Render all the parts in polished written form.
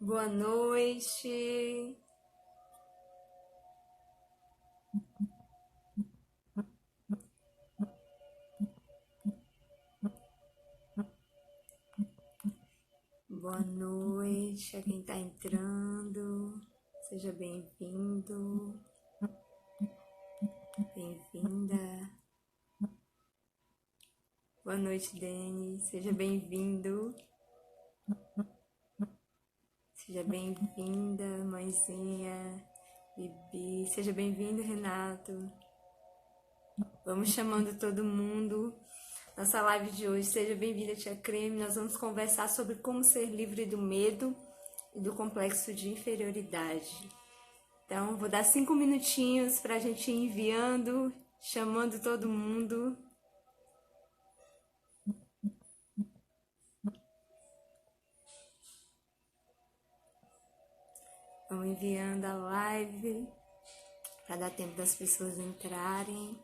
Boa noite. Boa noite a quem está entrando. Seja bem-vindo, bem-vinda. Boa noite, Denis. Seja bem-vindo. Seja bem-vinda, mãezinha, Bibi. Seja bem-vindo, Renato. Vamos chamando todo mundo. Nossa live de hoje, seja bem-vinda, Tia Creme. Nós vamos conversar sobre como ser livre do medo e do complexo de inferioridade. Então, vou dar 5 minutinhos para a gente ir enviando, chamando todo mundo. Vamos enviando a live para dar tempo das pessoas entrarem.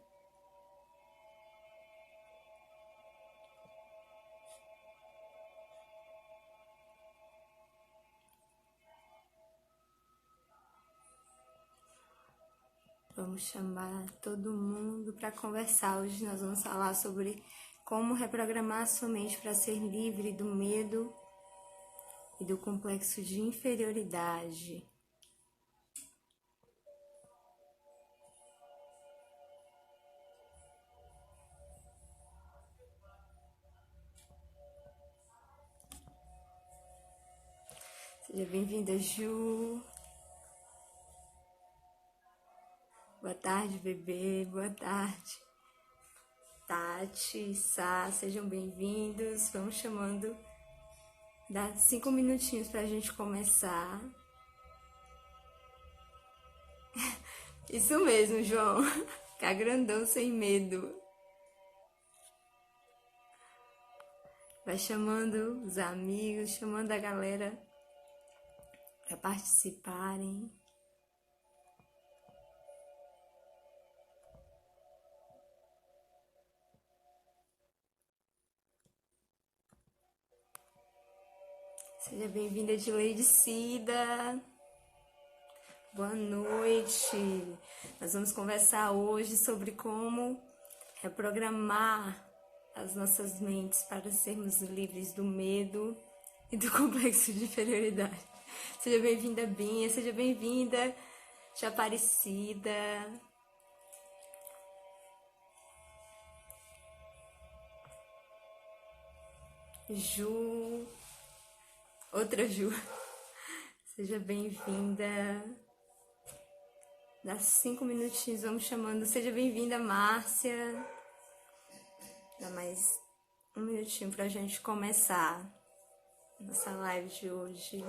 Vamos chamar todo mundo para conversar. Hoje nós vamos falar sobre como reprogramar a sua mente para ser livre do medo e do complexo de inferioridade. Seja bem-vinda, Ju. Boa tarde, bebê. Boa tarde. Tati, Sá, sejam bem-vindos. Vamos chamando. Dá 5 minutinhos pra gente começar. Isso mesmo, João. Ficar grandão sem medo. Vai chamando os amigos, chamando a galera para participarem. Seja bem-vinda, Edileide Cida. Boa noite. Nós vamos conversar hoje sobre como reprogramar as nossas mentes para sermos livres do medo e do complexo de inferioridade. Seja bem-vinda, Binha. Seja bem-vinda, Tia Aparecida. Ju. Outra Ju. Seja bem-vinda. Dá 5 minutinhos, vamos chamando. Seja bem-vinda, Márcia. Dá mais 1 minutinho pra gente começar nossa live de hoje.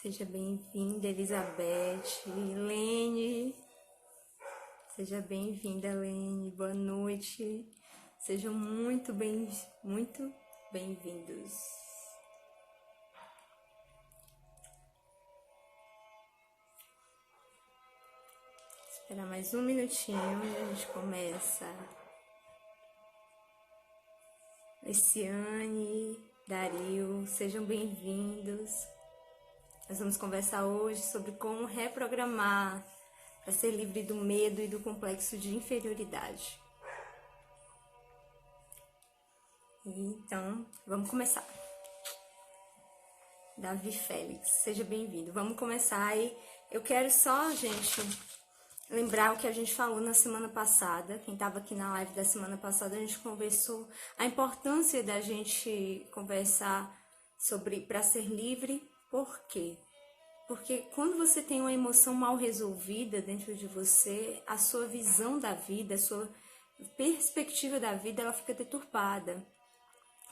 Seja bem-vinda, Elizabeth. Lene. Seja bem-vinda, Lene. Boa noite. Sejam muito bem-vindos. Esperar mais 1 minutinho e a gente começa. Luciane, Dario, sejam bem-vindos. Nós vamos conversar hoje sobre como reprogramar para ser livre do medo e do complexo de inferioridade. Então, vamos começar. Davi Félix, seja bem-vindo. Vamos começar e eu quero só, gente, lembrar o que a gente falou na semana passada. Quem estava aqui na live da semana passada, a gente conversou a importância da gente conversar sobre para ser livre. Por quê? Porque quando você tem uma emoção mal resolvida dentro de você, a sua visão da vida, a sua perspectiva da vida, ela fica deturpada.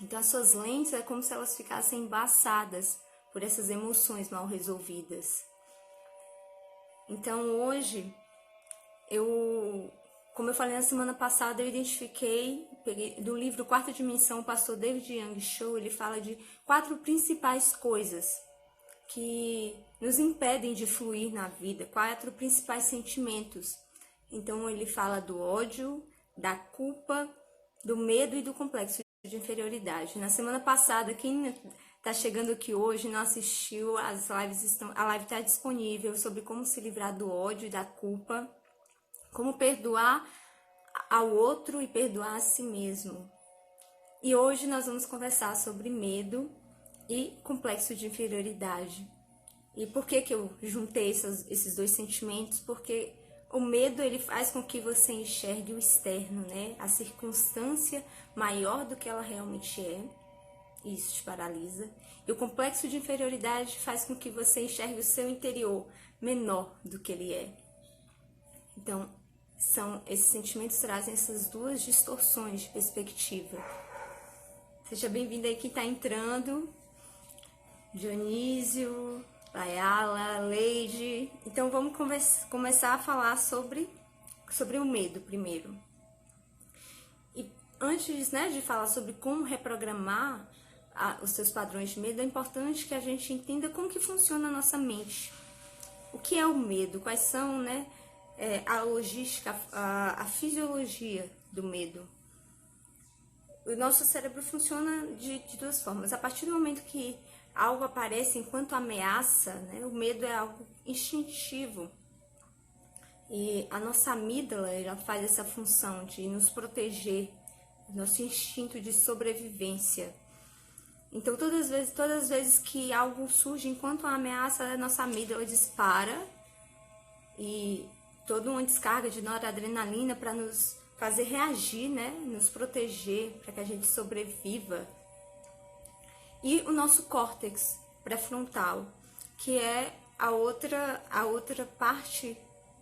Então, as suas lentes é como se elas ficassem embaçadas por essas emoções mal resolvidas. Então, hoje, como eu falei na semana passada, eu identifiquei, peguei do livro Quarta Dimensão, o pastor David Young Cho, ele fala de 4 principais coisas que nos impedem de fluir na vida, 4 principais sentimentos. Então, ele fala do ódio, da culpa, do medo e do complexo de inferioridade. Na semana passada, quem tá chegando aqui hoje não assistiu, a live está disponível sobre como se livrar do ódio e da culpa, como perdoar ao outro e perdoar a si mesmo. E hoje nós vamos conversar sobre medo e complexo de inferioridade. E por que eu juntei esses dois sentimentos? Porque o medo, ele faz com que você enxergue o externo, né? A circunstância maior do que ela realmente é. E isso te paralisa. E o complexo de inferioridade faz com que você enxergue o seu interior menor do que ele é. Então, esses sentimentos trazem essas duas distorções de perspectiva. Seja bem-vindo aí quem está entrando. Dionísio, Layala, Leide. Então vamos começar a falar sobre o medo primeiro. E antes, né, de falar sobre como reprogramar os seus padrões de medo, é importante que a gente entenda como que funciona a nossa mente. O que é o medo? Quais são, né, a logística, a fisiologia do medo? O nosso cérebro funciona de duas formas. A partir do momento que algo aparece enquanto ameaça, né, o medo é algo instintivo. E a nossa amígdala, ela faz essa função de nos proteger, nosso instinto de sobrevivência. Então, todas as vezes que algo surge enquanto uma ameaça, a nossa amígdala dispara e toda uma descarga de noradrenalina para nos fazer reagir, né? Nos proteger, para que a gente sobreviva. E o nosso córtex pré-frontal, que é a outra parte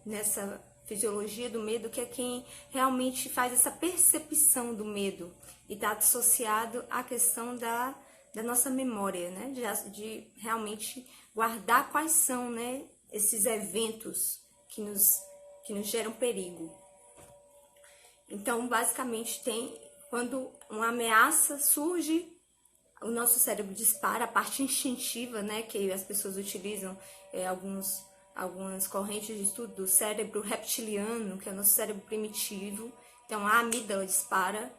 nessa fisiologia do medo, que é quem realmente faz essa percepção do medo e está associado à questão da nossa memória, né? De realmente guardar quais são, né, esses eventos que nos geram perigo. Então, basicamente, quando uma ameaça surge, o nosso cérebro dispara, a parte instintiva, né, que as pessoas utilizam, algumas correntes de estudo do cérebro reptiliano, que é o nosso cérebro primitivo. Então, a amígdala dispara,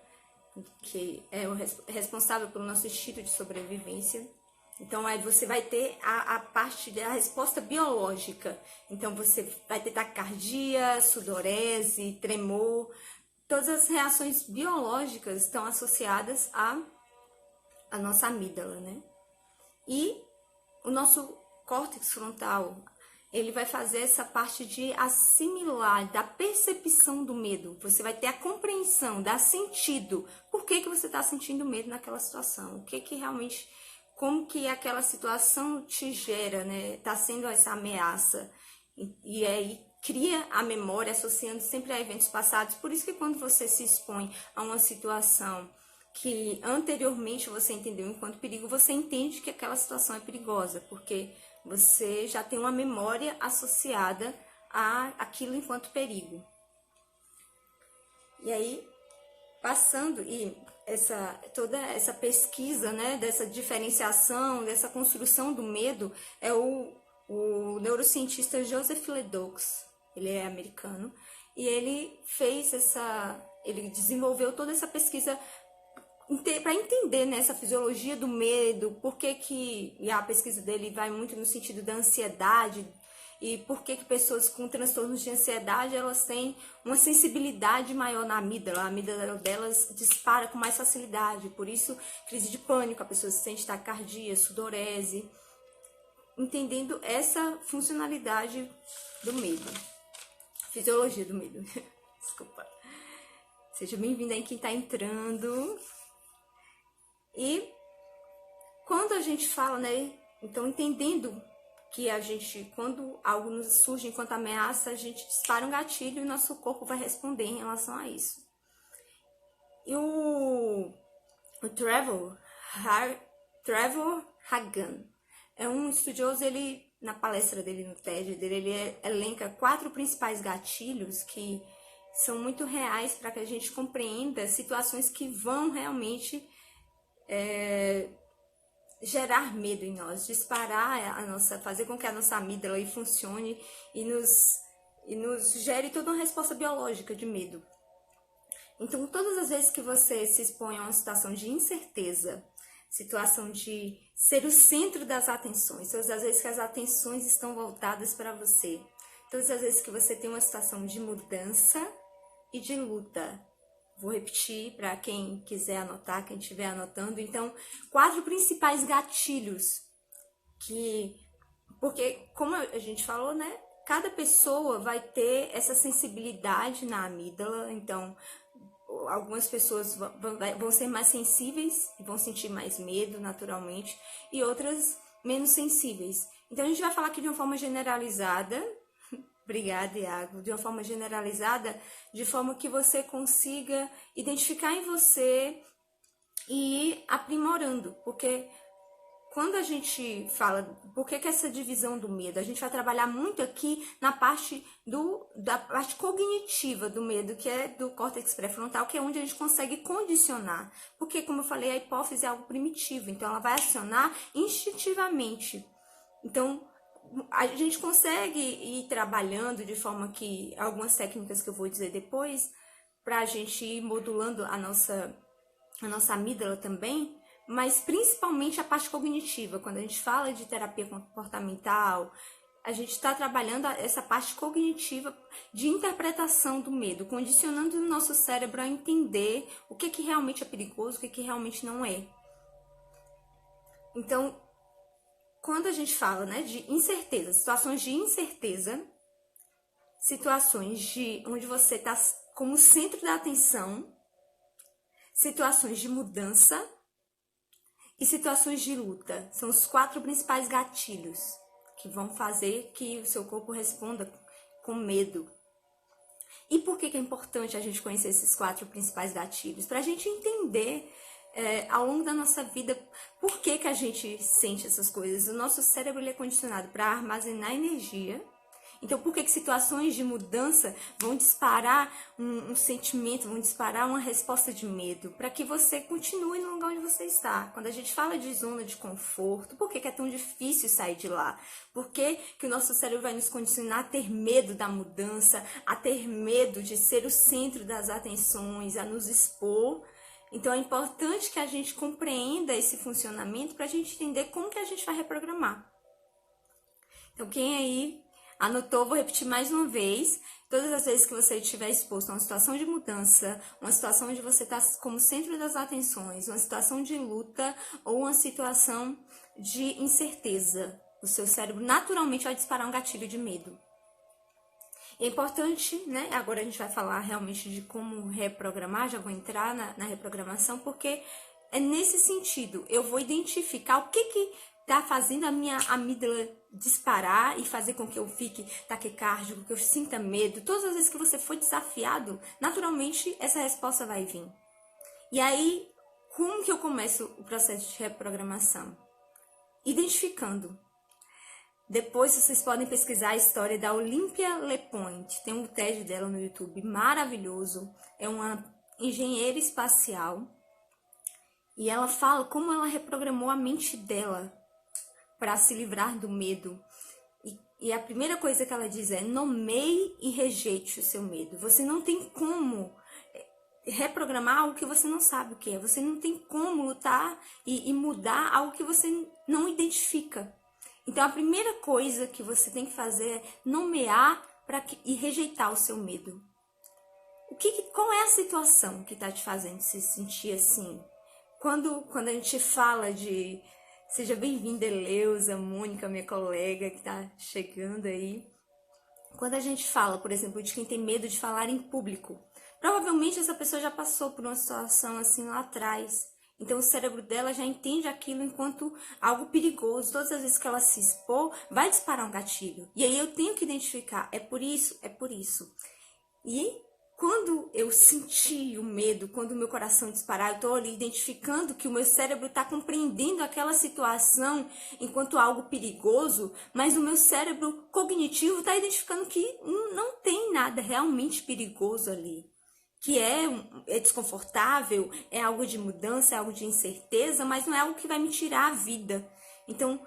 que é o responsável pelo nosso instinto de sobrevivência. Então, aí você vai ter a parte da resposta biológica. Então, você vai ter taquicardia, sudorese, tremor. Todas as reações biológicas estão associadas à nossa amígdala, né? E o nosso córtex frontal, ele vai fazer essa parte de assimilar, da percepção do medo. Você vai ter a compreensão, dar sentido. Por que você está sentindo medo naquela situação? O que realmente, como que aquela situação te gera, né? Está sendo essa ameaça. E aí cria a memória associando sempre a eventos passados. Por isso que quando você se expõe a uma situação que anteriormente você entendeu enquanto perigo, você entende que aquela situação é perigosa, porque você já tem uma memória associada a aquilo enquanto perigo. E aí, passando, e toda essa pesquisa, né, dessa diferenciação, dessa construção do medo, é o neurocientista Joseph Ledoux. Ele é americano, e ele ele desenvolveu toda essa pesquisa para entender, né, essa fisiologia do medo, e a pesquisa dele vai muito no sentido da ansiedade, e por que pessoas com transtornos de ansiedade, elas têm uma sensibilidade maior na amígdala, a amígdala delas dispara com mais facilidade, por isso crise de pânico, a pessoa sente taquicardia, sudorese, entendendo essa funcionalidade do medo. Fisiologia do medo. Desculpa. Seja bem-vindo aí quem está entrando. E quando a gente fala, né? Então, entendendo que quando algo nos surge enquanto ameaça, a gente dispara um gatilho e o nosso corpo vai responder em relação a isso. E o Trevor Hagan é um estudioso, na palestra dele no TED, ele elenca 4 principais gatilhos que são muito reais para que a gente compreenda situações que vão realmente gerar medo em nós, disparar fazer com que a nossa amígdala aí funcione e nos gere toda uma resposta biológica de medo. Então, todas as vezes que você se expõe a uma situação de incerteza, situação de ser o centro das atenções, todas as vezes que as atenções estão voltadas para você, todas as vezes que você tem uma situação de mudança e de luta. Vou repetir para quem quiser anotar, quem estiver anotando. Então, 4 principais gatilhos porque, como a gente falou, né? Cada pessoa vai ter essa sensibilidade na amígdala. Então, algumas pessoas vão ser mais sensíveis e vão sentir mais medo naturalmente, e outras menos sensíveis. Então, a gente vai falar aqui de uma forma generalizada. Obrigada, Iago. De uma forma generalizada, de forma que você consiga identificar em você e ir aprimorando. Porque quando a gente fala, por que essa divisão do medo? A gente vai trabalhar muito aqui na parte da parte cognitiva do medo, que é do córtex pré-frontal, que é onde a gente consegue condicionar. Porque, como eu falei, a hipófise é algo primitivo, então ela vai acionar instintivamente. Então, a gente consegue ir trabalhando de forma que, algumas técnicas que eu vou dizer depois, para a gente ir modulando a nossa amígdala também, mas principalmente a parte cognitiva. Quando a gente fala de terapia comportamental, a gente está trabalhando essa parte cognitiva de interpretação do medo, condicionando o nosso cérebro a entender o que realmente é perigoso, o que realmente não é. Então, quando a gente fala, né, de incerteza, situações de incerteza, situações onde você está como centro da atenção, situações de mudança e situações de luta. São os 4 principais gatilhos que vão fazer que o seu corpo responda com medo. E por que é importante a gente conhecer esses 4 principais gatilhos? Para a gente entender ao longo da nossa vida por que a gente sente essas coisas. O nosso cérebro ele é condicionado para armazenar energia. Então, por que situações de mudança vão disparar um sentimento, vão disparar uma resposta de medo? Para que você continue no lugar onde você está. Quando a gente fala de zona de conforto, por que é tão difícil sair de lá? Por que o nosso cérebro vai nos condicionar a ter medo da mudança, a ter medo de ser o centro das atenções, a nos expor? Então, é importante que a gente compreenda esse funcionamento para a gente entender como que a gente vai reprogramar. Então, quem aí anotou, vou repetir mais uma vez. Todas as vezes que você estiver exposto a uma situação de mudança, uma situação onde você está como centro das atenções, uma situação de luta ou uma situação de incerteza, o seu cérebro naturalmente vai disparar um gatilho de medo. É importante, né? Agora a gente vai falar realmente de como reprogramar, já vou entrar na reprogramação, porque é nesse sentido, eu vou identificar o que tá fazendo a minha amígdala disparar e fazer com que eu fique taquicárdico, que eu sinta medo. Todas as vezes que você for desafiado, naturalmente essa resposta vai vir. E aí, como que eu começo o processo de reprogramação? Identificando. Depois vocês podem pesquisar a história da Olympia LePoint. Tem um TED dela no YouTube maravilhoso. É uma engenheira espacial. E ela fala como ela reprogramou a mente dela para se livrar do medo. E a primeira coisa que ela diz é: nomeie e rejeite o seu medo. Você não tem como reprogramar algo que você não sabe o que é. Você não tem como lutar e mudar algo que você não identifica. Então, a primeira coisa que você tem que fazer é nomear e rejeitar o seu medo. Qual é a situação que está te fazendo se sentir assim? Quando a gente fala de... Seja bem-vinda, Eleusa, Mônica, minha colega que está chegando aí. Quando a gente fala, por exemplo, de quem tem medo de falar em público, provavelmente essa pessoa já passou por uma situação assim lá atrás. Então, o cérebro dela já entende aquilo enquanto algo perigoso. Todas as vezes que ela se expor, vai disparar um gatilho. E aí eu tenho que identificar, é por isso, é por isso. E quando eu senti o medo, quando o meu coração disparar, eu estou ali identificando que o meu cérebro está compreendendo aquela situação enquanto algo perigoso, mas o meu cérebro cognitivo está identificando que não tem nada realmente perigoso ali. Que é desconfortável, é algo de mudança, é algo de incerteza, mas não é algo que vai me tirar a vida. Então,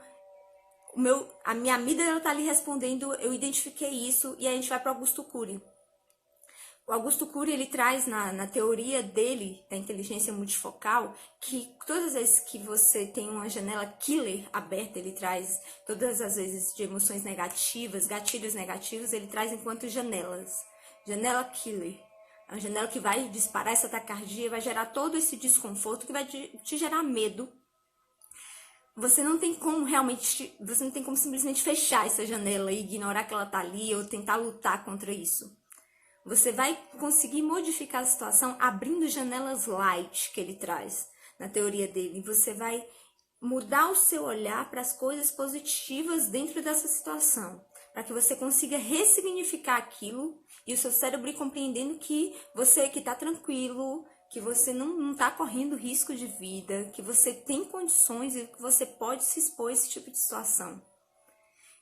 a minha amígdala está ali respondendo, eu identifiquei isso, e aí a gente vai para Augusto Cury. O Augusto Cury, ele traz na teoria dele, da inteligência multifocal, que todas as vezes que você tem uma janela killer aberta, ele traz todas as vezes de emoções negativas, gatilhos negativos, ele traz enquanto janelas. Janela killer. É uma janela que vai disparar essa taquicardia, vai gerar todo esse desconforto, que vai te gerar medo. Você não tem como você não tem como simplesmente fechar essa janela e ignorar que ela tá ali ou tentar lutar contra isso. Você vai conseguir modificar a situação abrindo janelas light que ele traz na teoria dele. Você vai mudar o seu olhar para as coisas positivas dentro dessa situação, para que você consiga ressignificar aquilo e o seu cérebro ir compreendendo que você que está tranquilo, que você não está correndo risco de vida, que você tem condições e que você pode se expor a esse tipo de situação.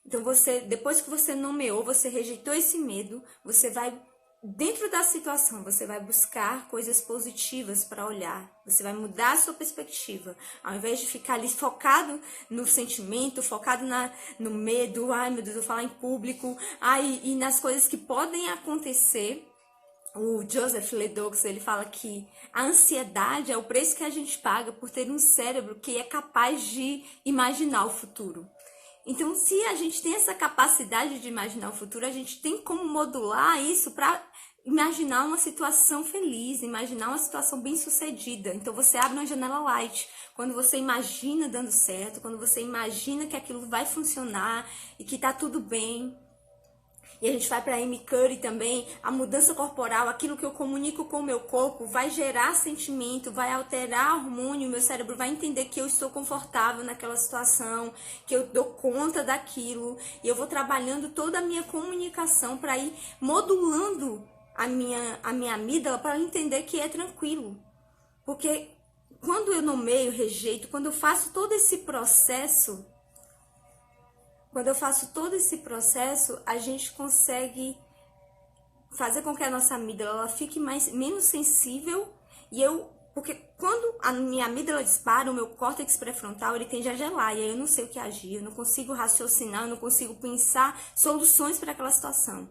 Então, depois que você nomeou, você rejeitou esse medo, você vai, dentro da situação, você vai buscar coisas positivas para olhar. Você vai mudar a sua perspectiva. Ao invés de ficar ali focado no sentimento, focado no medo, ai meu Deus, eu vou falar em público, e nas coisas que podem acontecer. O Joseph Ledoux, ele fala que a ansiedade é o preço que a gente paga por ter um cérebro que é capaz de imaginar o futuro. Então, se a gente tem essa capacidade de imaginar o futuro, a gente tem como modular isso para imaginar uma situação feliz, imaginar uma situação bem-sucedida. Então, você abre uma janela light. Quando você imagina dando certo, quando você imagina que aquilo vai funcionar e que tá tudo bem. E a gente vai para Amy Cuddy também, a mudança corporal, aquilo que eu comunico com o meu corpo vai gerar sentimento, vai alterar hormônio, meu cérebro vai entender que eu estou confortável naquela situação, que eu dou conta daquilo, e eu vou trabalhando toda a minha comunicação para ir modulando a minha amígdala para entender que é tranquilo. Porque quando eu nomeio, rejeito, quando eu faço todo esse processo, a gente consegue fazer com que a nossa amígdala ela fique menos sensível porque quando a minha amígdala dispara, o meu córtex pré-frontal ele tende a gelar e aí eu não sei o que agir, eu não consigo raciocinar, eu não consigo pensar soluções para aquela situação.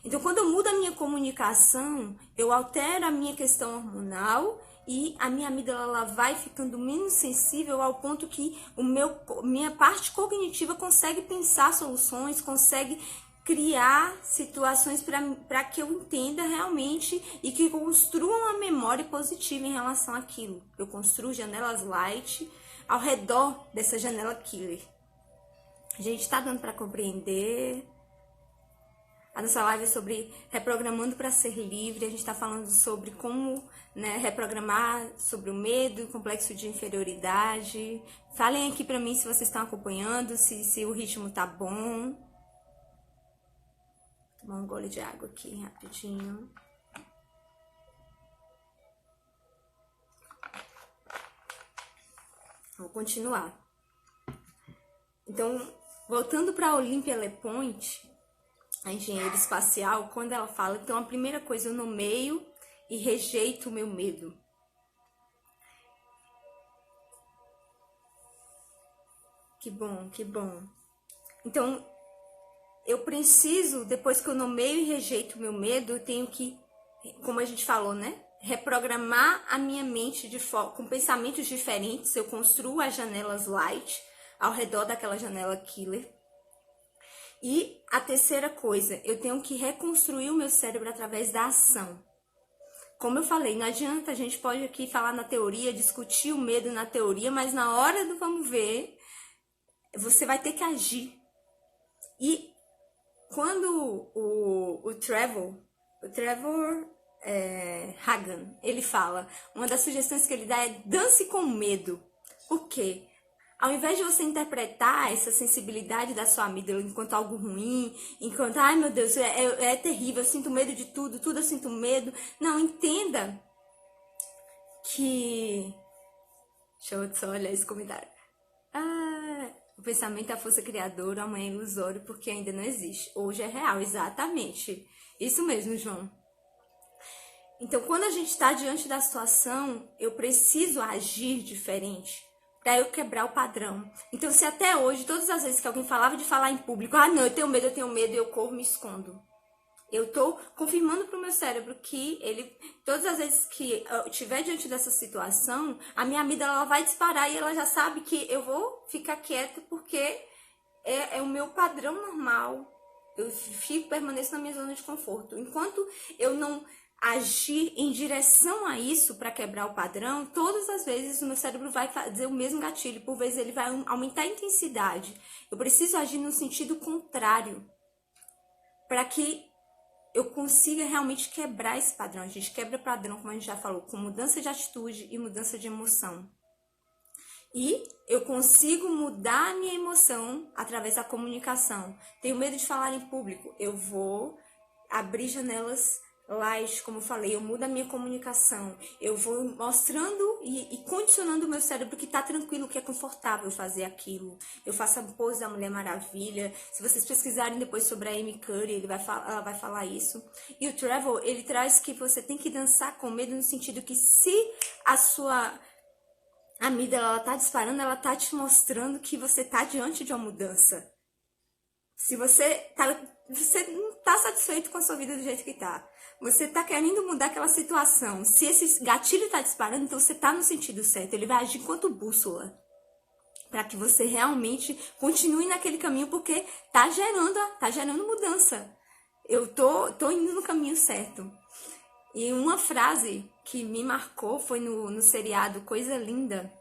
Então, quando eu mudo a minha comunicação, eu altero a minha questão hormonal e a minha amígdala ela vai ficando menos sensível ao ponto que minha parte cognitiva consegue pensar soluções, consegue criar situações para que eu entenda realmente e que construa uma memória positiva em relação àquilo. Eu construo janelas light ao redor dessa janela killer. Gente, está dando para compreender? A nossa live é sobre reprogramando para ser livre. A gente está falando sobre como reprogramar sobre o medo, o complexo de inferioridade. Falem aqui para mim se vocês estão acompanhando, se o ritmo tá bom. Vou tomar um gole de água aqui rapidinho. Vou continuar. Então, voltando para a Olympia LePointe, a engenheira espacial, quando ela fala, então a primeira coisa, eu nomeio e rejeito o meu medo. Que bom, que bom. Então, eu preciso, depois que eu nomeio e rejeito o meu medo, eu tenho que, como a gente falou, reprogramar a minha mente com pensamentos diferentes. Eu construo as janelas light ao redor daquela janela killer. E a terceira coisa, eu tenho que reconstruir o meu cérebro através da ação. Como eu falei, não adianta, a gente pode aqui falar na teoria, discutir o medo na teoria, mas na hora do vamos ver, você vai ter que agir. E quando o Trevor Hagan, ele fala, uma das sugestões que ele dá é dance com medo. Por quê? Ao invés de você interpretar essa sensibilidade da sua amígdala enquanto algo ruim, enquanto, ai meu Deus, é terrível, eu sinto medo de tudo eu sinto medo. Não, entenda que... Deixa eu só olhar esse comentário. O pensamento é a força criadora, amanhã é ilusório porque ainda não existe. Hoje é real, exatamente. Isso mesmo, João. Então, quando a gente está diante da situação, eu preciso agir diferente para eu quebrar o padrão. Então, se até hoje, todas as vezes que alguém falava de falar em público, não, eu tenho medo, eu corro, me escondo. Eu tô confirmando pro meu cérebro que ele, todas as vezes que eu estiver diante dessa situação, a minha amígdala ela vai disparar e ela já sabe que eu vou ficar quieta porque é o meu padrão normal. Eu permaneço na minha zona de conforto. Enquanto eu não agir em direção a isso para quebrar o padrão, todas as vezes o meu cérebro vai fazer o mesmo gatilho, por vezes ele vai aumentar a intensidade. Eu preciso agir no sentido contrário para que eu consiga realmente quebrar esse padrão. A gente quebra padrão, como a gente já falou, com mudança de atitude e mudança de emoção. E eu consigo mudar a minha emoção através da comunicação. Tenho medo de falar em público. Eu vou abrir janelas light, como eu falei, eu mudo a minha comunicação. Eu vou mostrando e condicionando o meu cérebro que tá tranquilo, que é confortável fazer aquilo. Eu faço a pose da Mulher Maravilha. Se vocês pesquisarem depois sobre a Amy Curry, ela vai falar isso. E o Trevor, ele traz que você tem que dançar com medo no sentido que se a sua amígdala ela tá disparando, ela tá te mostrando que você tá diante de uma mudança. Se você não tá satisfeito com a sua vida do jeito que tá, você tá querendo mudar aquela situação. Se esse gatilho tá disparando, então você tá no sentido certo. Ele vai agir enquanto bússola para que você realmente continue naquele caminho, porque tá gerando mudança. Eu tô indo no caminho certo. E uma frase que me marcou foi no seriado Coisa Linda,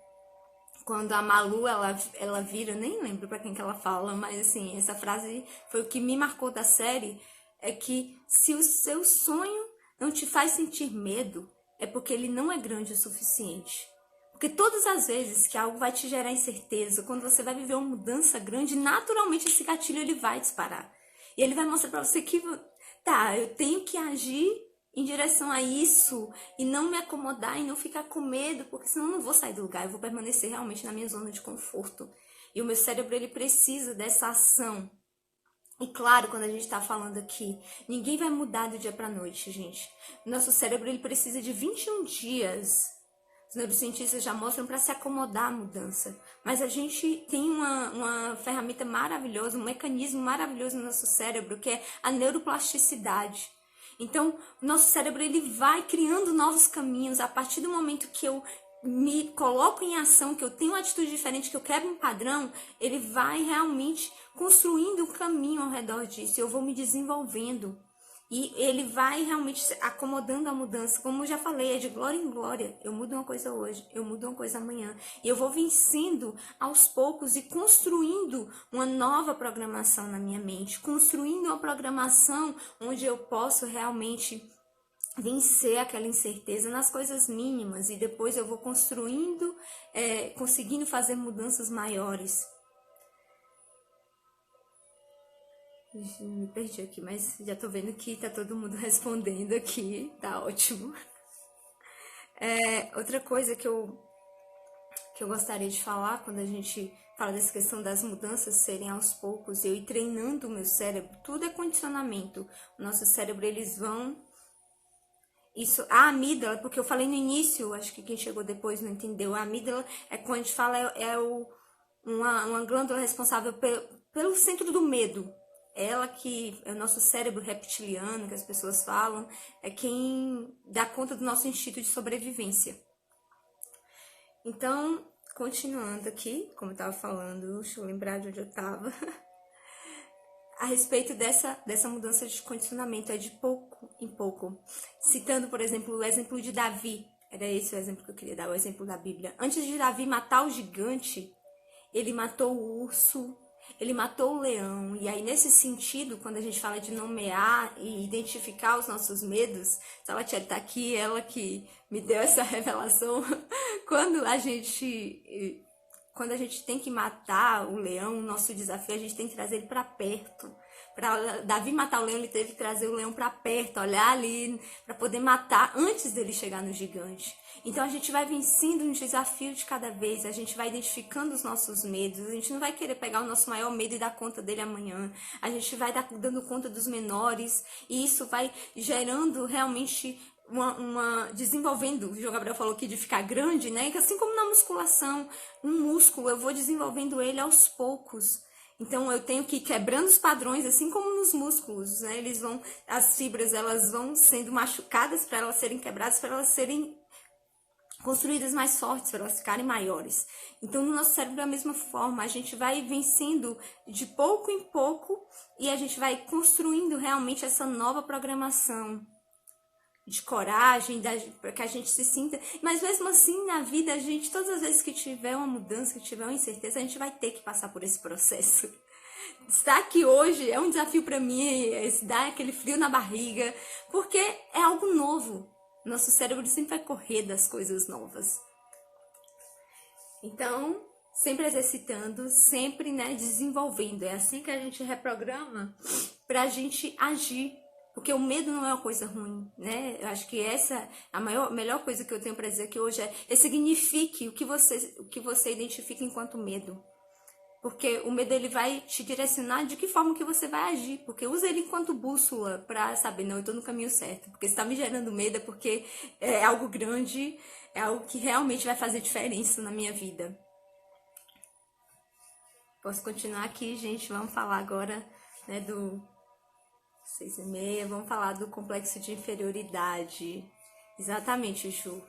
quando a Malu, ela vira, nem lembro pra quem que ela fala, mas assim, essa frase foi o que me marcou da série, é que se o seu sonho não te faz sentir medo, é porque ele não é grande o suficiente. Porque todas as vezes que algo vai te gerar incerteza, quando você vai viver uma mudança grande, naturalmente esse gatilho ele vai disparar. E ele vai mostrar pra você que, tá, eu tenho que agir em direção a isso e não me acomodar e não ficar com medo, porque senão eu não vou sair do lugar, eu vou permanecer realmente na minha zona de conforto. E o meu cérebro, ele precisa dessa ação. E claro, quando a gente tá falando aqui, ninguém vai mudar do dia pra noite, gente. Nosso cérebro, ele precisa de 21 dias. Os neurocientistas já mostram para se acomodar à mudança. Mas a gente tem uma ferramenta maravilhosa, um mecanismo maravilhoso no nosso cérebro, que é a neuroplasticidade. Então, o nosso cérebro ele vai criando novos caminhos a partir do momento que eu me coloco em ação, que eu tenho uma atitude diferente, que eu quebro um padrão, ele vai realmente construindo um caminho ao redor disso. Eu vou me desenvolvendo. E ele vai realmente acomodando a mudança. Como eu já falei, é de glória em glória. Eu mudo uma coisa hoje, eu mudo uma coisa amanhã. E eu vou vencendo aos poucos e construindo uma nova programação na minha mente. Construindo uma programação onde eu posso realmente vencer aquela incerteza nas coisas mínimas. E depois eu vou construindo, conseguindo fazer mudanças maiores. Me perdi aqui, mas já tô vendo que tá todo mundo respondendo aqui, tá ótimo. Outra coisa que eu gostaria de falar quando a gente fala dessa questão das mudanças serem aos poucos, eu ir treinando o meu cérebro, tudo é condicionamento. O nosso cérebro, eles vão... A amígdala, porque eu falei no início, acho que quem chegou depois não entendeu, a amígdala é quando a gente fala, uma glândula responsável pelo centro do medo. Ela que é o nosso cérebro reptiliano, que as pessoas falam, é quem dá conta do nosso instinto de sobrevivência. Então, continuando aqui, como eu estava falando, deixa eu lembrar de onde eu estava. A respeito dessa mudança de condicionamento, é de pouco em pouco. Citando, por exemplo, o exemplo de Davi. Era esse o exemplo que eu queria dar, o exemplo da Bíblia. Antes de Davi matar o gigante, ele matou o urso, ele matou o leão. E aí, nesse sentido, quando a gente fala de nomear e identificar os nossos medos, Salatiel tá aqui, ela que me deu essa revelação. Quando a gente tem que matar o leão, o nosso desafio, a gente tem que trazer ele para perto. Para Davi matar o leão, ele teve que trazer o leão para perto, olhar ali, para poder matar antes dele chegar no gigante. Então a gente vai vencendo um desafio de cada vez, a gente vai identificando os nossos medos, a gente não vai querer pegar o nosso maior medo e dar conta dele amanhã, a gente vai dando conta dos menores, e isso vai gerando realmente desenvolvendo, o João Gabriel falou aqui de ficar grande, né? Que assim como na musculação, um músculo, eu vou desenvolvendo ele aos poucos. Então eu tenho que ir quebrando os padrões, assim como nos músculos, né? As fibras, elas vão sendo machucadas para elas serem quebradas, para elas serem construídas mais fortes, para elas ficarem maiores. Então, no nosso cérebro, da mesma forma, a gente vai vencendo de pouco em pouco e a gente vai construindo realmente essa nova programação de coragem, para que a gente se sinta. Mas mesmo assim, na vida, a gente, todas as vezes que tiver uma mudança, que tiver uma incerteza, a gente vai ter que passar por esse processo. Estar aqui hoje é um desafio para mim, dar aquele frio na barriga, porque é algo novo. Nosso cérebro sempre vai correr das coisas novas. Então, sempre exercitando, sempre, né, desenvolvendo. É assim que a gente reprograma para a gente agir. Porque o medo não é uma coisa ruim, né? Eu acho que essa é a melhor coisa que eu tenho para dizer aqui hoje signifique o que você identifica enquanto medo. Porque o medo, ele vai te direcionar de que forma que você vai agir. Porque usa ele enquanto bússola para saber, não, eu tô no caminho certo. Porque se tá me gerando medo é porque é algo grande, é algo que realmente vai fazer diferença na minha vida. Posso continuar aqui, gente? Vamos falar agora, né, do 6:30. Vamos falar do complexo de inferioridade. Exatamente, Ju.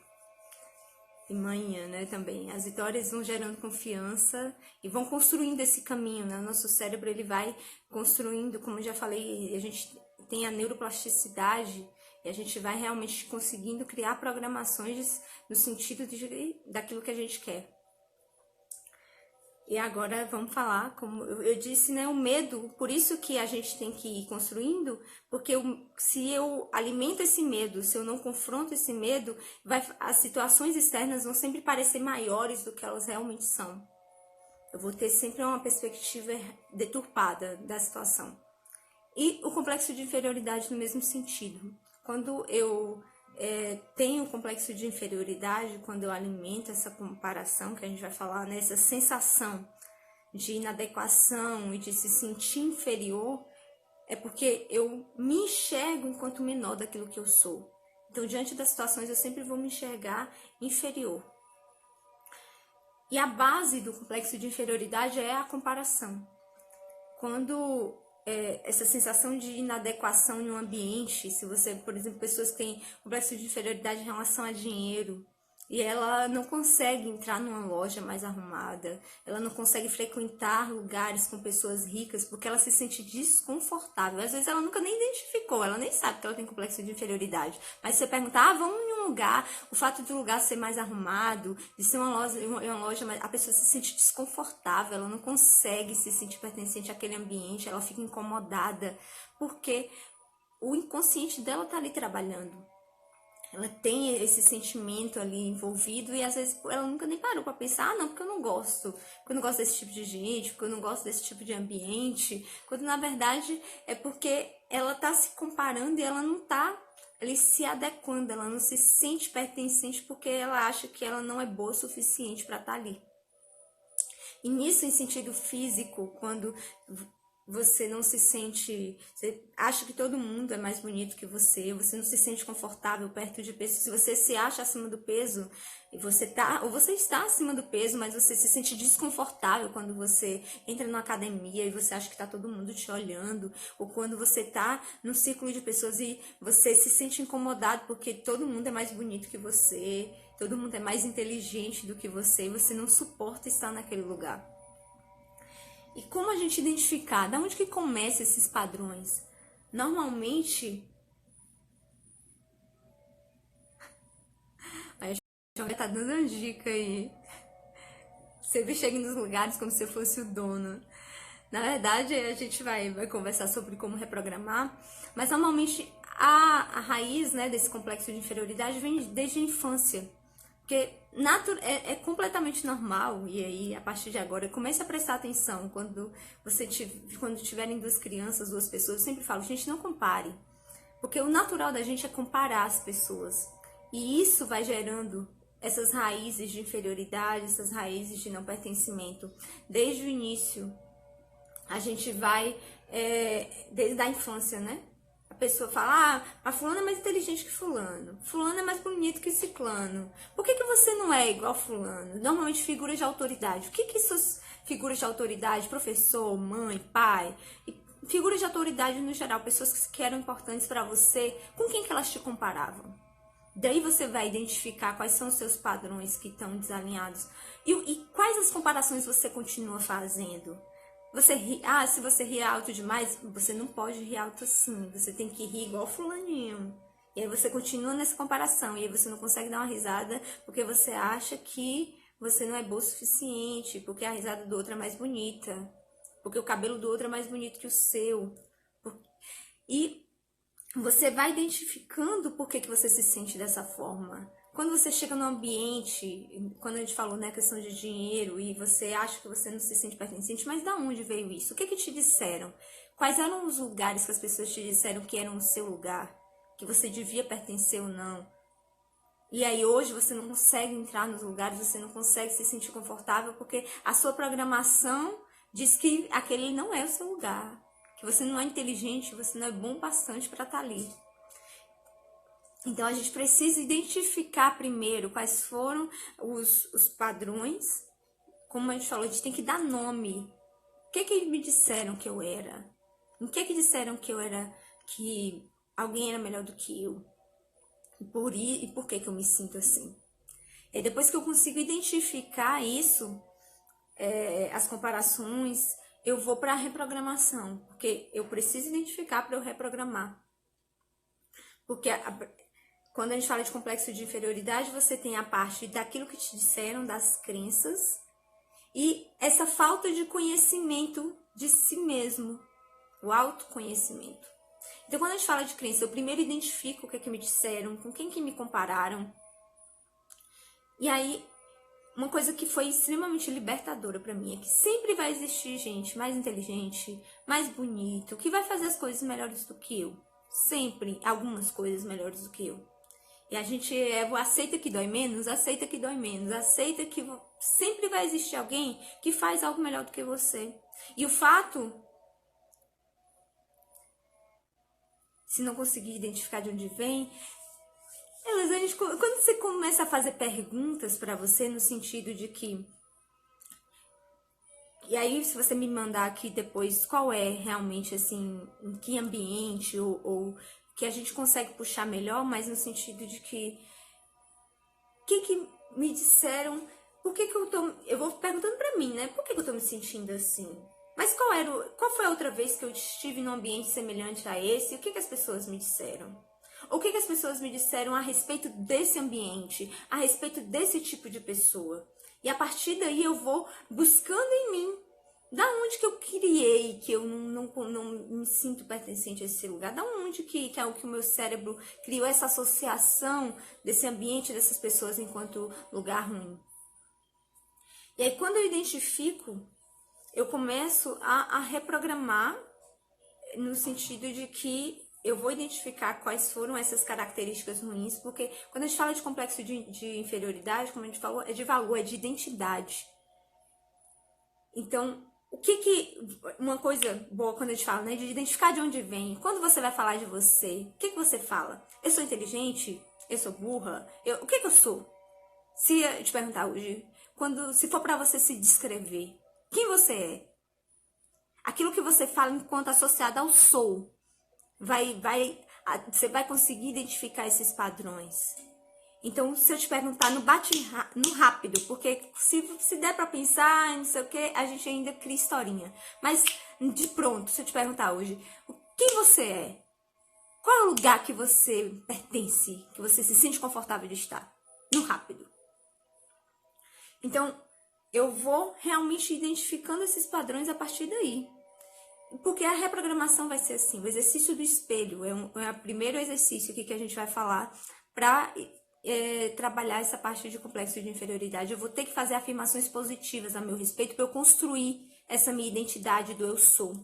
E manhã, né, também. As vitórias vão gerando confiança e vão construindo esse caminho, né? O nosso cérebro, ele vai construindo, como eu já falei, a gente tem a neuroplasticidade e a gente vai realmente conseguindo criar programações no sentido daquilo que a gente quer. E agora vamos falar, como eu disse, né, o medo, por isso que a gente tem que ir construindo, porque se eu alimento esse medo, se eu não confronto esse medo, as situações externas vão sempre parecer maiores do que elas realmente são. Eu vou ter sempre uma perspectiva deturpada da situação. E o complexo de inferioridade no mesmo sentido. Quando eu tenho o complexo de inferioridade, quando eu alimento essa comparação, que a gente vai falar, né, essa sensação de inadequação e de se sentir inferior, é porque eu me enxergo enquanto menor daquilo que eu sou. Então, diante das situações, eu sempre vou me enxergar inferior. E a base do complexo de inferioridade é a comparação. Quando essa sensação de inadequação em um ambiente, se você, por exemplo, pessoas que têm complexo de inferioridade em relação a dinheiro, e ela não consegue entrar numa loja mais arrumada, ela não consegue frequentar lugares com pessoas ricas, porque ela se sente desconfortável. Às vezes ela nunca nem identificou, ela nem sabe que ela tem complexo de inferioridade. Mas se você perguntar, vamos em um lugar, o fato de o lugar ser mais arrumado, de ser uma loja, a pessoa se sente desconfortável, ela não consegue se sentir pertencente àquele ambiente, ela fica incomodada, porque o inconsciente dela está ali trabalhando. Ela tem esse sentimento ali envolvido e às vezes ela nunca nem parou para pensar, não, porque eu não gosto desse tipo de gente, porque eu não gosto desse tipo de ambiente, quando na verdade é porque ela tá se comparando e ela não tá ali se adequando, ela não se sente pertencente porque ela acha que ela não é boa o suficiente para estar ali. E nisso, em sentido físico, quando você não se sente, você acha que todo mundo é mais bonito que você não se sente confortável perto de pessoas, se você se acha acima do peso, e você está acima do peso, mas você se sente desconfortável quando você entra numa academia e você acha que está todo mundo te olhando, ou quando você está num círculo de pessoas e você se sente incomodado porque todo mundo é mais bonito que você, todo mundo é mais inteligente do que você, e você não suporta estar naquele lugar. E como a gente identificar? Da onde que começam esses padrões? Normalmente, a gente já tá dando uma dica aí. Você chega nos lugares como se fosse o dono. Na verdade, a gente vai conversar sobre como reprogramar, mas normalmente a raiz, né, desse complexo de inferioridade vem desde a infância. Porque é completamente normal, e aí, a partir de agora, comece a prestar atenção quando tiverem duas crianças, duas pessoas, eu sempre falo, gente, não compare. Porque o natural da gente é comparar as pessoas. E isso vai gerando essas raízes de inferioridade, essas raízes de não pertencimento. Desde o início, a gente vai, desde a infância, né? A pessoa fala, a fulana é mais inteligente que fulano. Fulano é mais bonito que ciclano. Por que você não é igual fulano? Normalmente figuras de autoridade. O que suas figuras de autoridade, professor, mãe, pai, figuras de autoridade no geral, pessoas que eram importantes para você, com quem que elas te comparavam? Daí você vai identificar quais são os seus padrões que estão desalinhados. E quais as comparações você continua fazendo? Se você ri alto demais, você não pode rir alto assim. Você tem que rir igual fulaninho. E aí você continua nessa comparação. E aí você não consegue dar uma risada porque você acha que você não é boa o suficiente. Porque a risada do outro é mais bonita. Porque o cabelo do outro é mais bonito que o seu. E você vai identificando por que você se sente dessa forma. Quando você chega no ambiente, quando a gente falou, né, questão de dinheiro, e você acha que você não se sente pertencente, mas da onde veio isso? O que te disseram? Quais eram os lugares que as pessoas te disseram que eram o seu lugar? Que você devia pertencer ou não? E aí hoje você não consegue entrar nos lugares, você não consegue se sentir confortável, porque a sua programação diz que aquele não é o seu lugar. Que você não é inteligente, você não é bom bastante para estar ali. Então, a gente precisa identificar primeiro quais foram os padrões. Como a gente falou, a gente tem que dar nome. O que me disseram que eu era? Em que disseram que eu era, que alguém era melhor do que eu? E por que eu me sinto assim? E depois que eu consigo identificar isso, as comparações, eu vou para a reprogramação. Porque eu preciso identificar para eu reprogramar. Porque quando a gente fala de complexo de inferioridade, você tem a parte daquilo que te disseram, das crenças, e essa falta de conhecimento de si mesmo, o autoconhecimento. Então, quando a gente fala de crença, eu primeiro identifico o que me disseram, com quem que me compararam. E aí, uma coisa que foi extremamente libertadora para mim é que sempre vai existir gente mais inteligente, mais bonito, que vai fazer as coisas melhores do que eu. Sempre algumas coisas melhores do que eu. E a gente aceita que dói menos, aceita que dói menos, aceita que sempre vai existir alguém que faz algo melhor do que você. E o fato, se não conseguir identificar de onde vem, quando você começa a fazer perguntas para você no sentido de que... E aí, se você me mandar aqui depois qual é realmente, assim, em que ambiente ou que a gente consegue puxar melhor, mas no sentido de que me disseram, eu vou perguntando pra mim, né, por que eu tô me sentindo assim? Mas qual foi a outra vez que eu estive num ambiente semelhante a esse? O que as pessoas me disseram? O que as pessoas me disseram a respeito desse ambiente, a respeito desse tipo de pessoa? E a partir daí eu vou buscando em mim da onde que eu criei, que eu não me sinto pertencente a esse lugar, da onde que é o que o meu cérebro criou essa associação desse ambiente, dessas pessoas enquanto lugar ruim. E aí quando eu identifico, eu começo a reprogramar no sentido de que eu vou identificar quais foram essas características ruins, porque quando a gente fala de complexo de inferioridade, como a gente falou, é de valor, é de identidade. Então, uma coisa boa quando a gente fala, né, de identificar de onde vem, quando você vai falar de você, o que você fala? Eu sou inteligente? Eu sou burra? O que eu sou? Se eu te perguntar hoje, se for para você se descrever, quem você é? Aquilo que você fala enquanto associado ao sou, você vai conseguir identificar esses padrões. Então, se eu te perguntar no rápido, porque se der pra pensar, não sei o que, a gente ainda cria historinha. Mas, de pronto, se eu te perguntar hoje, quem você é? Qual é o lugar que você pertence, que você se sente confortável de estar? No rápido. Então, eu vou realmente identificando esses padrões a partir daí. Porque a reprogramação vai ser assim, o exercício do espelho é o primeiro exercício aqui que a gente vai falar para trabalhar essa parte de complexo de inferioridade. Eu vou ter que fazer afirmações positivas a meu respeito para eu construir essa minha identidade do eu sou.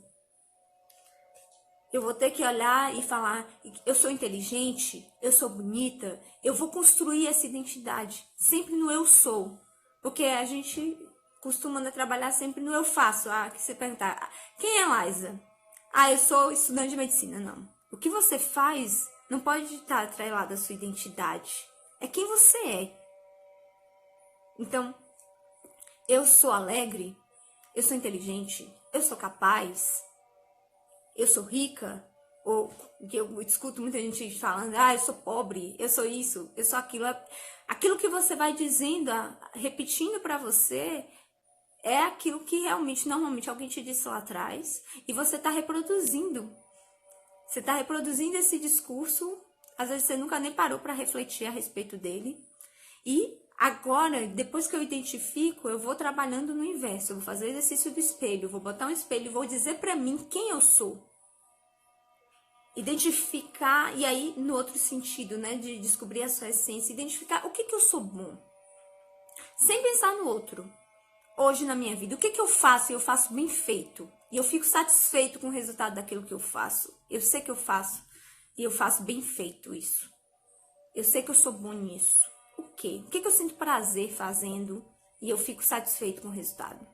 Eu vou ter que olhar e falar, eu sou inteligente, eu sou bonita, eu vou construir essa identidade, sempre no eu sou. Porque a gente costuma trabalhar sempre no eu faço. Que você perguntar, quem é Liza? Eu sou estudante de medicina. Não. O que você faz não pode estar atrelado à sua identidade. É quem você é. Então, eu sou alegre, eu sou inteligente, eu sou capaz, eu sou rica, ou que eu escuto muita gente falando, eu sou pobre, eu sou isso, eu sou aquilo. Aquilo que você vai dizendo, repetindo para você, é aquilo que realmente, normalmente, alguém te disse lá atrás, e você está reproduzindo. Você está reproduzindo esse discurso, às vezes você nunca nem parou para refletir a respeito dele, e agora, depois que eu identifico, eu vou trabalhando no inverso, eu vou fazer exercício do espelho, vou botar um espelho e vou dizer para mim quem eu sou. Identificar, e aí no outro sentido, né, de descobrir a sua essência, identificar o que eu sou bom. Sem pensar no outro. Hoje na minha vida, o que eu faço e eu faço bem feito. E eu fico satisfeito com o resultado daquilo que eu faço. Eu sei que eu faço e eu faço bem feito isso. Eu sei que eu sou bom nisso. O quê? O que eu sinto prazer fazendo e eu fico satisfeito com o resultado?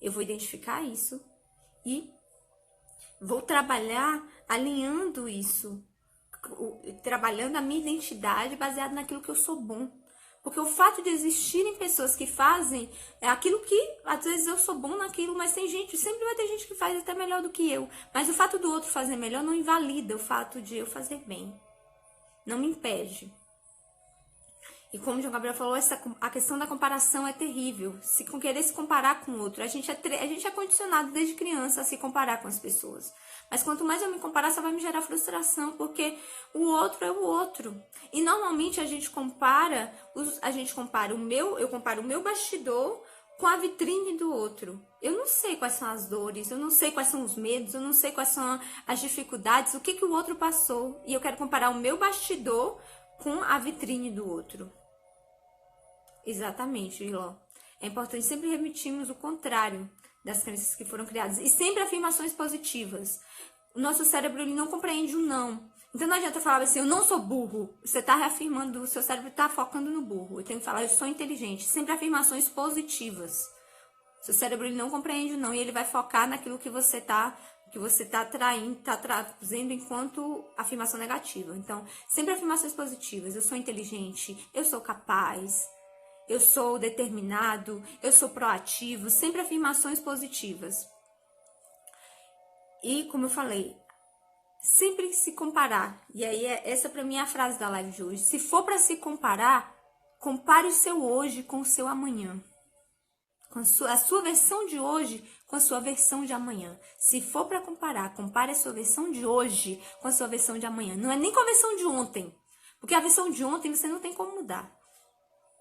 Eu vou identificar isso e vou trabalhar alinhando isso, trabalhando a minha identidade baseada naquilo que eu sou bom. Porque o fato de existirem pessoas que fazem aquilo que, às vezes eu sou bom naquilo, mas tem gente, sempre vai ter gente que faz até melhor do que eu. Mas o fato do outro fazer melhor não invalida o fato de eu fazer bem. Não me impede. E como o João Gabriel falou, a questão da comparação é terrível. Querer se comparar com o outro. A gente é condicionado desde criança a se comparar com as pessoas. Mas quanto mais eu me comparar, só vai me gerar frustração, porque o outro é o outro. E normalmente eu comparo o meu bastidor com a vitrine do outro. Eu não sei quais são as dores, eu não sei quais são os medos, eu não sei quais são as dificuldades, o que o outro passou. E eu quero comparar o meu bastidor com a vitrine do outro. Exatamente, Iló. É importante sempre repetirmos o contrário das crenças que foram criadas. E sempre afirmações positivas. O nosso cérebro ele não compreende o não. Então não adianta falar assim, eu não sou burro. Você está reafirmando, o seu cérebro está focando no burro. Eu tenho que falar, eu sou inteligente. Sempre afirmações positivas. Seu cérebro ele não compreende o não e ele vai focar naquilo que você está atraindo, está trazendo enquanto afirmação negativa. Então, sempre afirmações positivas. Eu sou inteligente, eu sou capaz, eu sou determinado, eu sou proativo. Sempre afirmações positivas. E, como eu falei, sempre se comparar. E aí, essa pra mim é a frase da live de hoje. Se for para se comparar, compare o seu hoje com o seu amanhã. Com a sua versão de hoje com a sua versão de amanhã. Se for para comparar, compare a sua versão de hoje com a sua versão de amanhã. Não é nem com a versão de ontem. Porque a versão de ontem você não tem como mudar.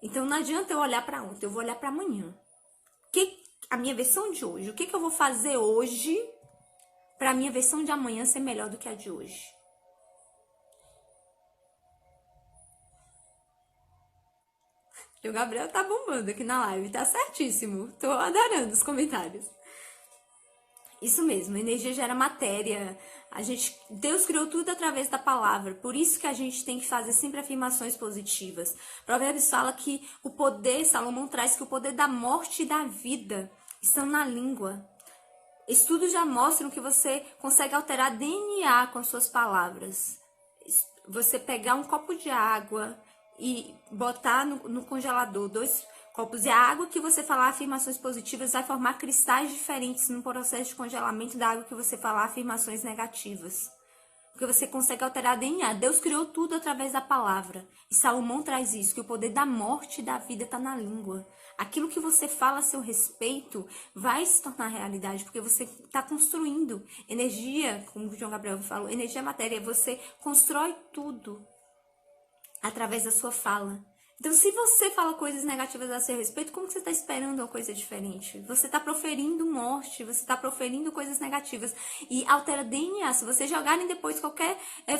Então não adianta eu olhar para ontem, eu vou olhar para amanhã. A minha versão de hoje, o que eu vou fazer hoje para a minha versão de amanhã ser melhor do que a de hoje? E o Gabriel tá bombando aqui na live, tá certíssimo. Tô adorando os comentários. Isso mesmo, energia gera matéria. Deus criou tudo através da palavra. Por isso que a gente tem que fazer sempre afirmações positivas. Provérbios fala que o poder, Salomão traz que o poder da morte e da vida estão na língua. Estudos já mostram que você consegue alterar DNA com as suas palavras. Você pegar um copo de água e botar no congelador 2 copos e a água que você falar afirmações positivas vai formar cristais diferentes no processo de congelamento da água que você falar afirmações negativas. Porque você consegue alterar DNA. Deus criou tudo através da palavra. E Salomão traz isso, que o poder da morte e da vida está na língua. Aquilo que você fala a seu respeito vai se tornar realidade, porque você está construindo energia, como o João Gabriel falou, energia é matéria, você constrói tudo através da sua fala. Então, se você fala coisas negativas a seu respeito, como que você está esperando uma coisa diferente? Você está proferindo morte, você está proferindo coisas negativas. E altera DNA. Se vocês jogarem depois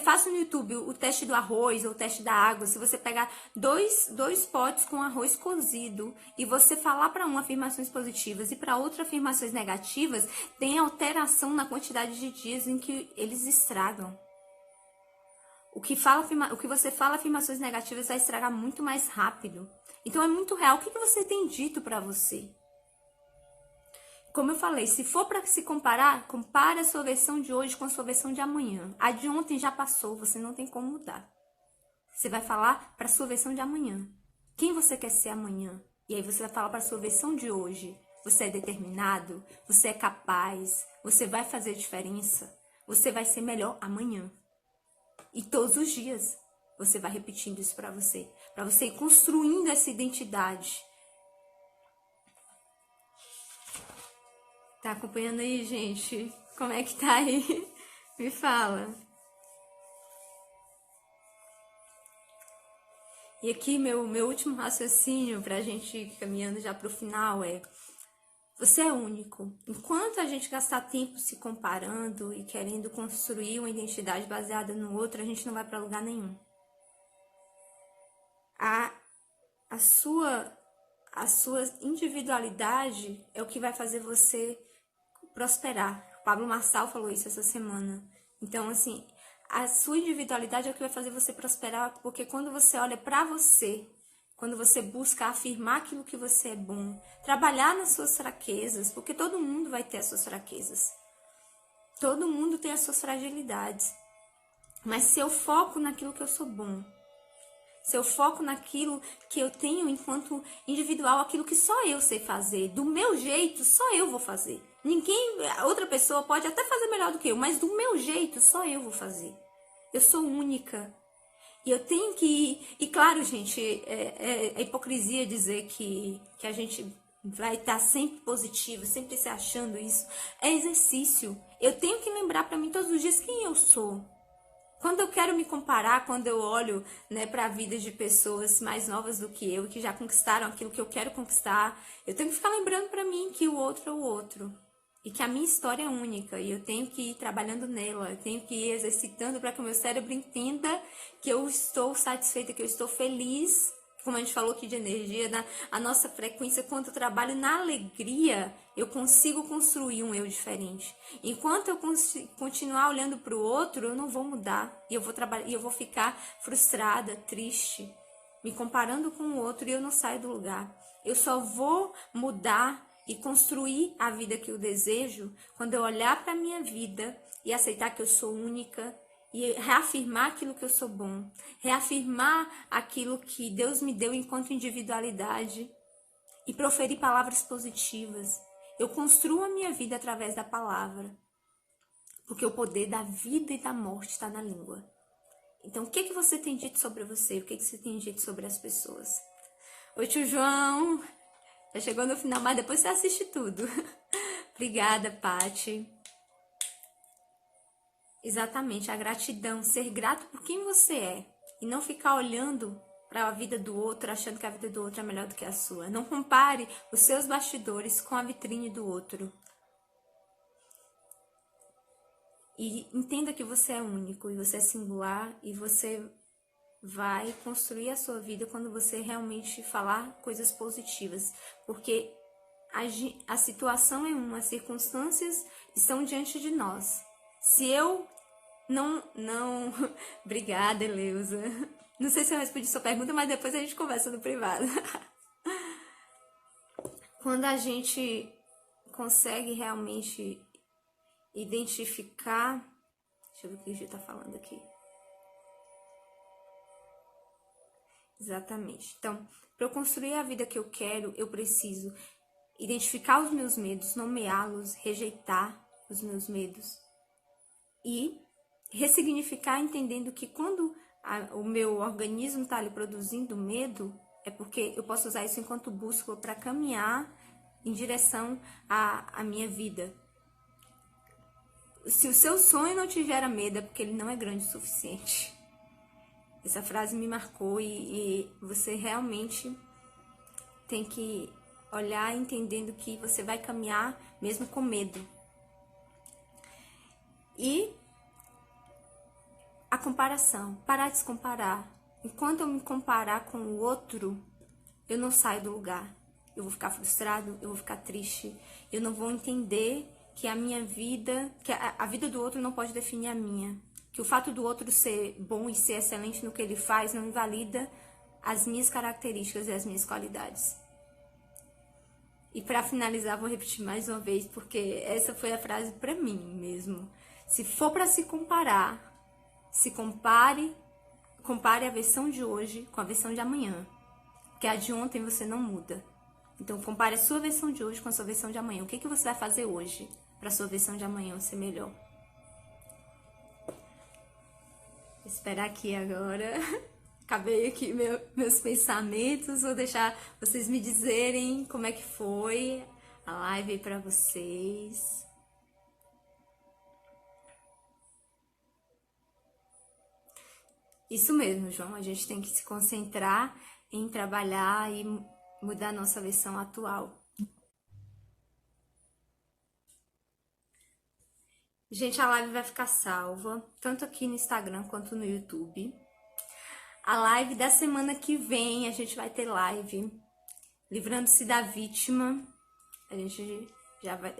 faça no YouTube o teste do arroz ou o teste da água. Se você pegar dois potes com arroz cozido e você falar para um afirmações positivas e para outra afirmações negativas, tem alteração na quantidade de dias em que eles estragam. O que você fala afirmações negativas vai estragar muito mais rápido. Então é muito real. O que você tem dito para você? como eu falei, se for para se comparar, compare a sua versão de hoje com a sua versão de amanhã. A de ontem já passou, você não tem como mudar. Você vai falar para a sua versão de amanhã. Quem você quer ser amanhã? E aí você vai falar para a sua versão de hoje. Você é determinado? Você é capaz? Você vai fazer diferença? Você vai ser melhor amanhã. E todos os dias você vai repetindo isso para você ir construindo essa identidade. Tá acompanhando aí, gente? Como é que tá aí? Me fala. E aqui meu último raciocínio pra gente ir caminhando já pro final é: você é único. Enquanto a gente gastar tempo se comparando e querendo construir uma identidade baseada no outro, a gente não vai pra lugar nenhum. A sua individualidade é o que vai fazer você prosperar. O Pablo Marçal falou isso essa semana. Então, assim, a sua individualidade é o que vai fazer você prosperar, porque quando você olha pra você, quando você busca afirmar aquilo que você é bom, trabalhar nas suas fraquezas, porque todo mundo vai ter as suas fraquezas. Todo mundo tem as suas fragilidades. Mas se eu foco naquilo que eu sou bom, se eu foco naquilo que eu tenho enquanto individual, aquilo que só eu sei fazer, do meu jeito, só eu vou fazer. Ninguém, outra pessoa pode até fazer melhor do que eu, mas do meu jeito, só eu vou fazer. Eu sou única. E eu tenho que... E claro, gente, é hipocrisia dizer que a gente vai estar sempre positivo, sempre se achando isso. É exercício. Eu tenho que lembrar para mim todos os dias quem eu sou. Quando eu quero me comparar, quando eu olho, né, para a vida de pessoas mais novas do que eu, que já conquistaram aquilo que eu quero conquistar, eu tenho que ficar lembrando para mim que o outro é o outro. E que a minha história é única, e eu tenho que ir trabalhando nela, eu tenho que ir exercitando para que o meu cérebro entenda que eu estou satisfeita, que eu estou feliz. Como a gente falou aqui de energia, a nossa frequência, quando eu trabalho na alegria, eu consigo construir um eu diferente. Enquanto eu continuar olhando para o outro, eu não vou mudar. E eu vou trabalhar, e eu vou ficar frustrada, triste, me comparando com o outro, e eu não saio do lugar. Eu só vou mudar e construir a vida que eu desejo quando eu olhar para a minha vida e aceitar que eu sou única, e reafirmar aquilo que eu sou bom, reafirmar aquilo que Deus me deu enquanto individualidade e proferir palavras positivas. Eu construo a minha vida através da palavra, porque o poder da vida e da morte está na língua. Então, o que você tem dito sobre você? O que você tem dito sobre as pessoas? Oi, tio João! Já chegou no final, mas depois você assiste tudo. Obrigada, Paty. Exatamente, a gratidão, ser grato por quem você é e não ficar olhando para a vida do outro, achando que a vida do outro é melhor do que a sua. Não compare os seus bastidores com a vitrine do outro. E entenda que você é único e você é singular, e você vai construir a sua vida quando você realmente falar coisas positivas, porque a situação é uma, as circunstâncias estão diante de nós. Se eu não... Obrigada, Eleusa. Não sei se eu respondi sua pergunta, mas depois a gente conversa no privado. Quando a gente consegue realmente identificar... Deixa eu ver o que o Gil tá falando aqui. Exatamente. Então, para eu construir a vida que eu quero, eu preciso identificar os meus medos, nomeá-los, rejeitar os meus medos e ressignificar, entendendo que quando o meu organismo está ali produzindo medo, é porque eu posso usar isso enquanto bússola para caminhar em direção à minha vida. Se o seu sonho não te gera medo, é porque ele não é grande o suficiente. Essa frase me marcou, e você realmente tem que olhar entendendo que você vai caminhar mesmo com medo. E a comparação, parar de se comparar. Enquanto eu me comparar com o outro, eu não saio do lugar. Eu vou ficar frustrado, eu vou ficar triste, eu não vou entender que a minha vida, que a vida do outro não pode definir a minha. Que o fato do outro ser bom e ser excelente no que ele faz não invalida as minhas características e as minhas qualidades. E para finalizar, vou repetir mais uma vez, porque essa foi a frase para mim mesmo. Se for para se comparar, se compare a versão de hoje com a versão de amanhã. Porque a de ontem você não muda. Então compare a sua versão de hoje com a sua versão de amanhã. O que você vai fazer hoje para a sua versão de amanhã ser melhor? Vou esperar aqui agora. Acabei aqui meus pensamentos. Vou deixar vocês me dizerem como é que foi a live aí pra vocês. Isso mesmo, João. A gente tem que se concentrar em trabalhar e mudar a nossa versão atual. Gente, a live vai ficar salva, tanto aqui no Instagram quanto no YouTube. A live da semana que vem, a gente vai ter live Livrando-se da Vítima. A gente já vai,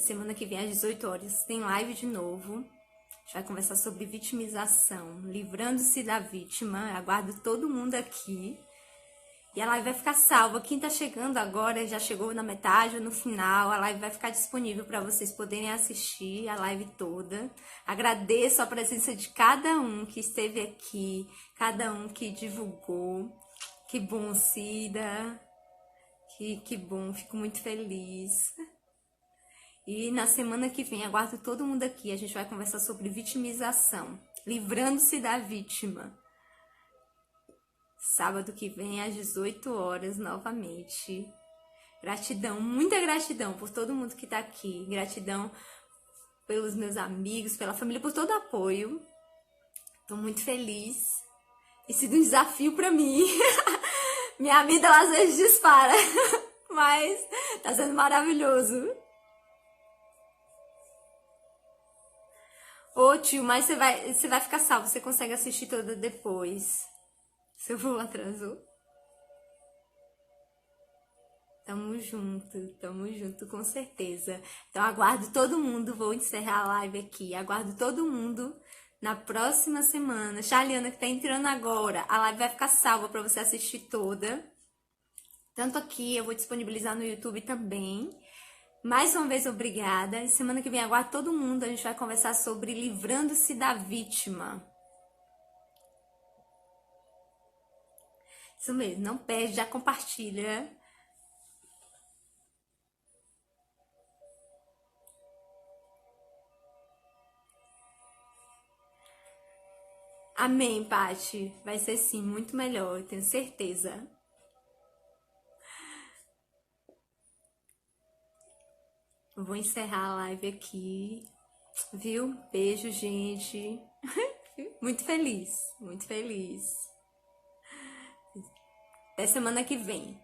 semana que vem às 18 horas, tem live de novo. A gente vai conversar sobre vitimização, livrando-se da vítima. Aguardo todo mundo aqui. E a live vai ficar salva. Quem tá chegando agora, já chegou na metade ou no final, a live vai ficar disponível para vocês poderem assistir a live toda. Agradeço a presença de cada um que esteve aqui, cada um que divulgou. Que bom, Cida. Que bom, fico muito feliz. E na semana que vem, aguardo todo mundo aqui. A gente vai conversar sobre vitimização, livrando-se da vítima. Sábado que vem, às 18 horas, novamente. Gratidão, muita gratidão por todo mundo que tá aqui. Gratidão pelos meus amigos, pela família, por todo o apoio. Tô muito feliz. Tem sido um desafio pra mim. Minha vida às vezes dispara, mas tá sendo maravilhoso. Ô tio, mas você vai ficar salvo, você consegue assistir toda depois. Seu voo atrasou. Tamo junto, com certeza. Então aguardo todo mundo, vou encerrar a live aqui. Aguardo todo mundo na próxima semana. Charliana, que tá entrando agora, a live vai ficar salva pra você assistir toda. Tanto aqui, eu vou disponibilizar no YouTube também. Mais uma vez, obrigada. E semana que vem, aguardo todo mundo. A gente vai conversar sobre livrando-se da vítima. Isso mesmo, não perde, já compartilha. Amém, Paty. Vai ser sim, muito melhor, tenho certeza. Eu vou encerrar a live aqui, viu? Beijo, gente. Muito feliz, muito feliz. Até semana que vem.